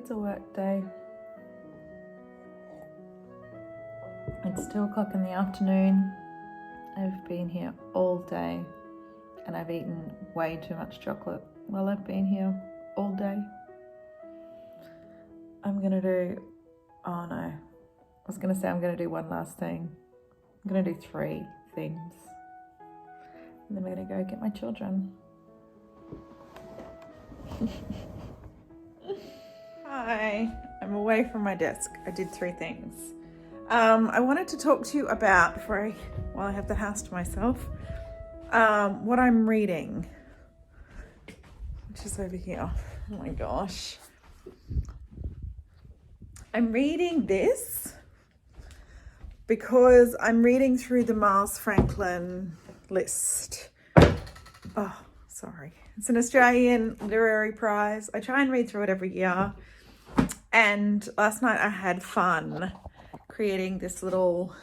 It's a work day. It's 2:00 in the afternoon. I've been here all day and I've eaten way too much chocolate while I've been here all day. I'm gonna do one last thing. I'm gonna do 3 things. And then we're gonna go get my children. Hi, I'm away from my desk. I did 3 things. I wanted to talk to you about, while I have the house to myself, what I'm reading, which is over here. Oh my gosh. I'm reading this because I'm reading through the Miles Franklin list. Oh, sorry. It's an Australian Literary Prize. I try and read through it every year. And last night I had fun creating this little,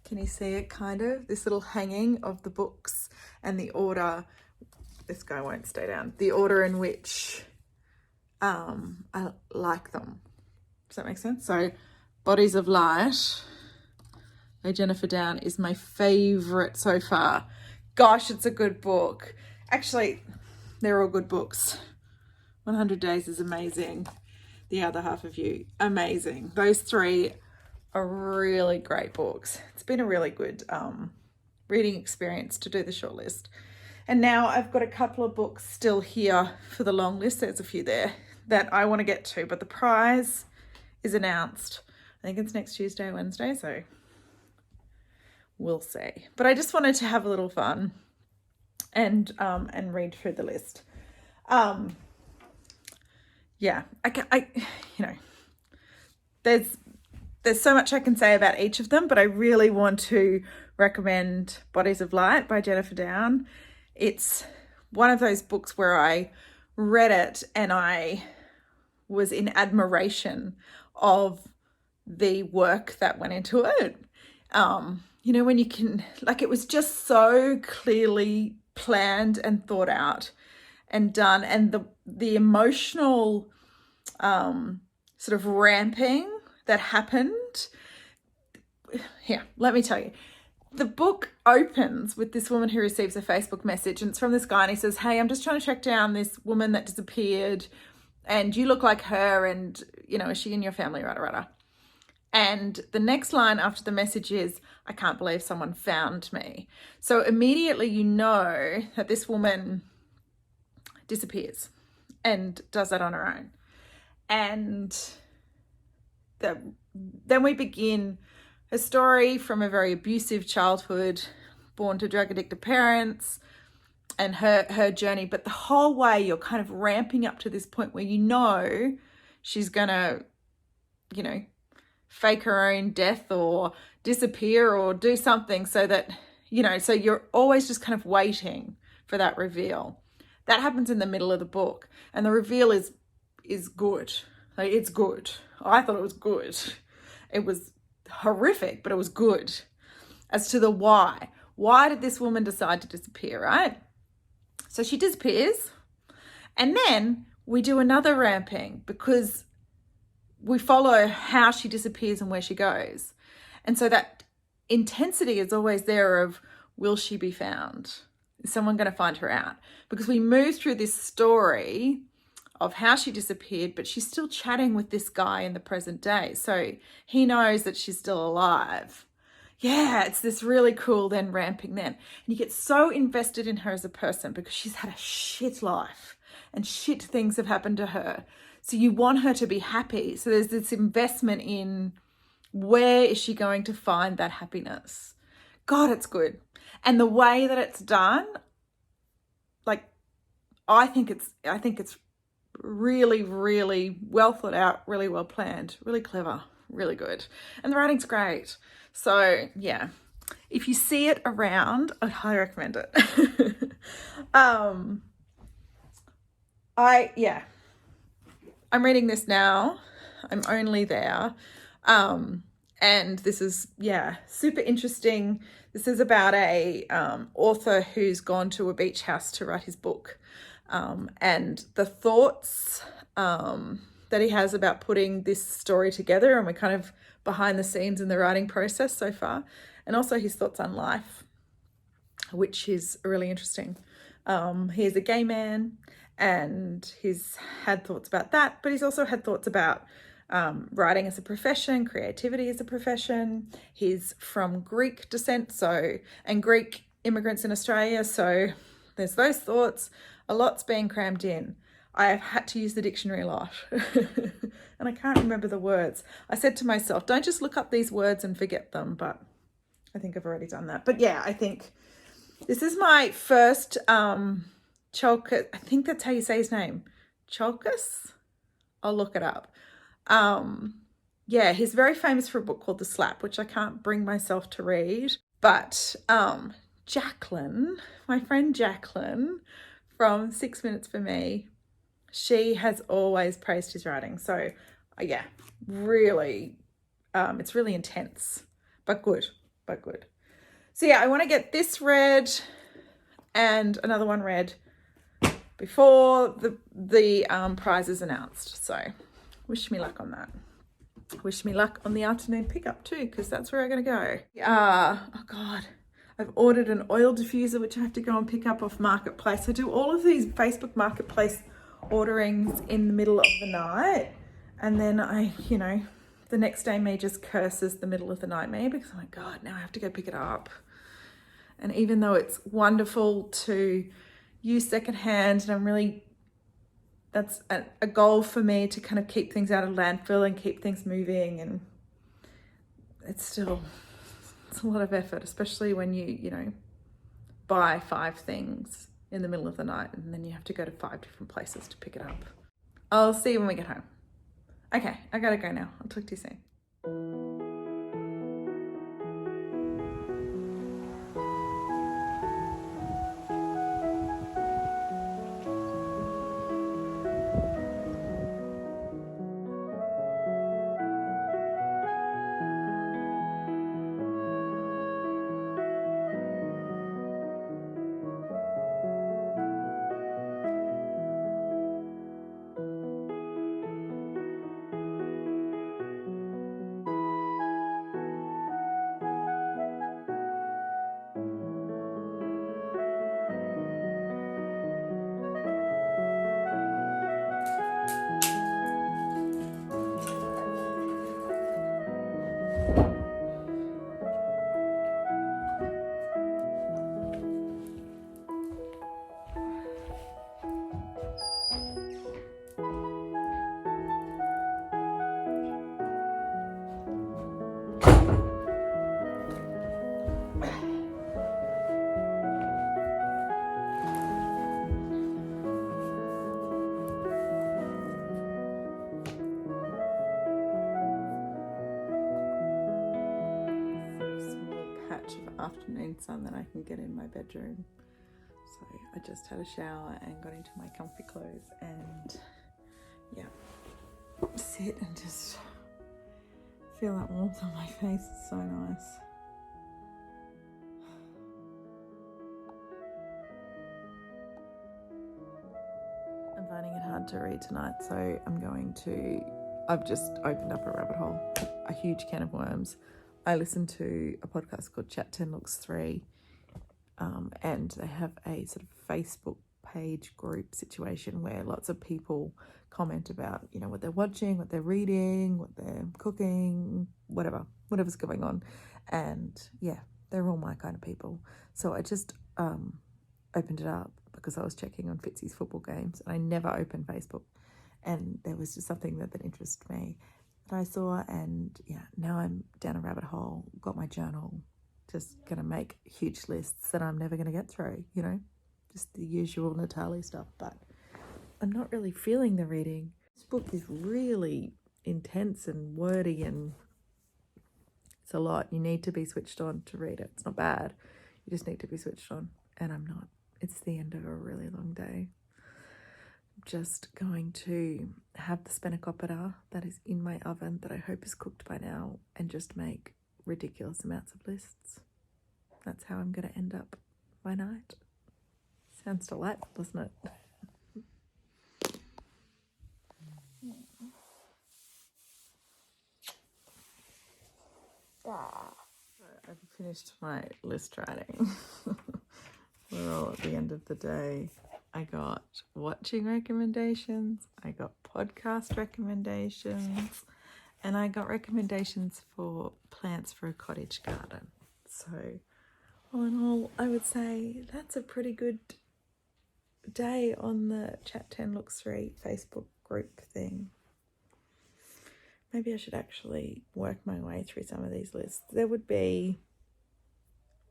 can you see it kind of? This little hanging of the books and the order, this guy won't stay down, the order in which I like them. Does that make sense? So Bodies of Light by Jennifer Down is my favourite so far. Gosh, it's a good book. Actually, they're all good books. 100 Days is amazing. The Other Half of You, amazing. Those 3 are really great books. It's been a really good reading experience to do the shortlist. And now I've got a couple of books still here for the long list. There's a few there that I want to get to, but the prize is announced. I think it's next Tuesday, Wednesday, so we'll see. But I just wanted to have a little fun and read through the list. Yeah, there's so much I can say about each of them, but I really want to recommend Bodies of Light by Jennifer Down. It's one of those books where I read it and I was in admiration of the work that went into it. When you can, it was just so clearly planned and thought out and done, and the emotional sort of ramping that happened. Here, let me tell you. The book opens with this woman who receives a Facebook message, and it's from this guy, and he says, "Hey, I'm just trying to track down this woman that disappeared, and you look like her, and, is she in your family, rada." And the next line after the message is, "I can't believe someone found me." So immediately you know that this woman disappears and does that on her own. And then we begin a story from a very abusive childhood, born to drug addicted parents, and her journey. But the whole way you're kind of ramping up to this point where she's gonna, fake her own death or disappear or do something so that, so you're always just kind of waiting for that reveal. That happens in the middle of the book, and the reveal is good. It's good. I thought it was good. It was horrific, but it was good. As to the why. Why did this woman decide to disappear, right? So she disappears, and then we do another ramping because we follow how she disappears and where she goes. And so that intensity is always there of, will she be found? Is someone going to find her out? Because we move through this story of how she disappeared, but she's still chatting with this guy in the present day. So he knows that she's still alive. Yeah, it's this really cool then ramping then. And you get so invested in her as a person because she's had a shit life and shit things have happened to her. So you want her to be happy. So there's this investment in where is she going to find that happiness? God, it's good. And the way that it's done, I think it's really, really well thought out, really well planned, really clever, really good. And the writing's great. So yeah, if you see it around, I'd highly recommend it. I'm reading this now. I'm only there. And this is, super interesting. This is about a author who's gone to a beach house to write his book. And the thoughts that he has about putting this story together, and we're kind of behind the scenes in the writing process so far, and also his thoughts on life, which is really interesting. He is a gay man, and he's had thoughts about that, but he's also had thoughts about writing as a profession, creativity as a profession. He's from Greek descent, and Greek immigrants in Australia, so there's those thoughts. A lot's being crammed in. I have had to use the dictionary a lot and I can't remember the words. I said to myself, don't just look up these words and forget them, but I think I've already done that. But yeah, I think this is my first Chalkus, I think that's how you say his name, Chalkus? I'll look it up. Yeah, he's very famous for a book called The Slap, which I can't bring myself to read. But Jacqueline, my friend Jacqueline from 6 Minutes for Me, she has always praised his writing. So yeah, really, it's really intense, but good. So yeah, I want to get this read and another one read before the prize is announced. So wish me luck on that. Wish me luck on the afternoon pickup too, because that's where I'm going to go. Oh God, I've ordered an oil diffuser, which I have to go and pick up off Marketplace. I do all of these Facebook Marketplace orderings in the middle of the night. And then the next day me just curses the middle of the night me, because I'm like, God, now I have to go pick it up. And even though it's wonderful to use secondhand, and that's a goal for me, to kind of keep things out of landfill and keep things moving, and it's a lot of effort, especially when you buy 5 things in the middle of the night and then you have to go to 5 different places to pick it up. I'll see you when we get home. Okay, I gotta go now. I'll talk to you soon. Afternoon sun that I can get in my bedroom. So I just had a shower and got into my comfy clothes, and yeah, sit and just feel that warmth on my face. It's so nice. I'm finding it hard to read tonight, so I've just opened up a rabbit hole, a huge can of worms. I listened to a podcast called Chat 10 Looks 3, and they have a sort of Facebook page group situation where lots of people comment about, what they're watching, what they're reading, what they're cooking, whatever's going on. And yeah, they're all my kind of people. So I just opened it up because I was checking on Fitzy's football games, and I never open Facebook. And there was just something that interested me that I saw, and yeah, now I'm down a rabbit hole, got my journal, just gonna make huge lists that I'm never gonna get through, just the usual Natalie stuff. But I'm not really feeling the reading. This book is really intense and wordy, and it's a lot. You need to be switched on to read it. It's not bad, you just need to be switched on, and I'm not. It's the end of a really long day. Just going to have the spanakopita that is in my oven, that I hope is cooked by now, and just make ridiculous amounts of lists. That's how I'm going to end up my night. Sounds delightful, doesn't it? I've finished my list writing. We're all at the end of the day. I got watching recommendations, I got podcast recommendations, and I got recommendations for plants for a cottage garden. So all in all, I would say that's a pretty good day on the Chat 10 Looks 3 Facebook group thing. Maybe I should actually work my way through some of these lists. There would be,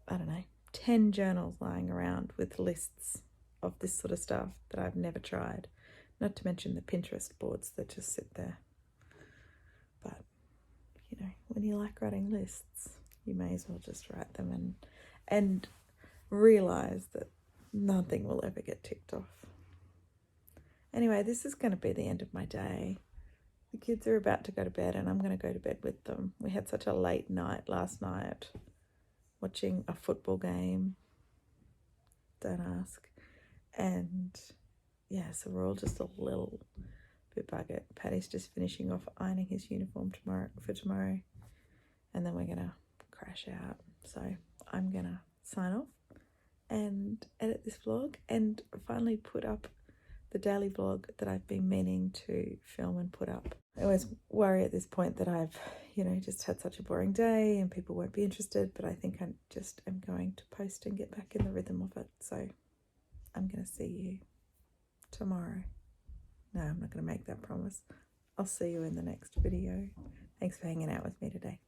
I don't know, 10 journals lying around with lists of this sort of stuff that I've never tried. Not to mention the Pinterest boards that just sit there. But, you know, when you like writing lists, you may as well just write them and realise that nothing will ever get ticked off. Anyway, this is going to be the end of my day. The kids are about to go to bed and I'm going to go to bed with them. We had such a late night last night watching a football game. Don't ask. And yeah, so we're all just a little bit buggered. Paddy's just finishing off ironing his uniform for tomorrow. And then we're going to crash out. So I'm going to sign off and edit this vlog and finally put up the daily vlog that I've been meaning to film and put up. I always worry at this point that I've, just had such a boring day and people won't be interested, but I think I just am going to post and get back in the rhythm of it. So I'm going to see you tomorrow. No, I'm not going to make that promise. I'll see you in the next video. Thanks for hanging out with me today.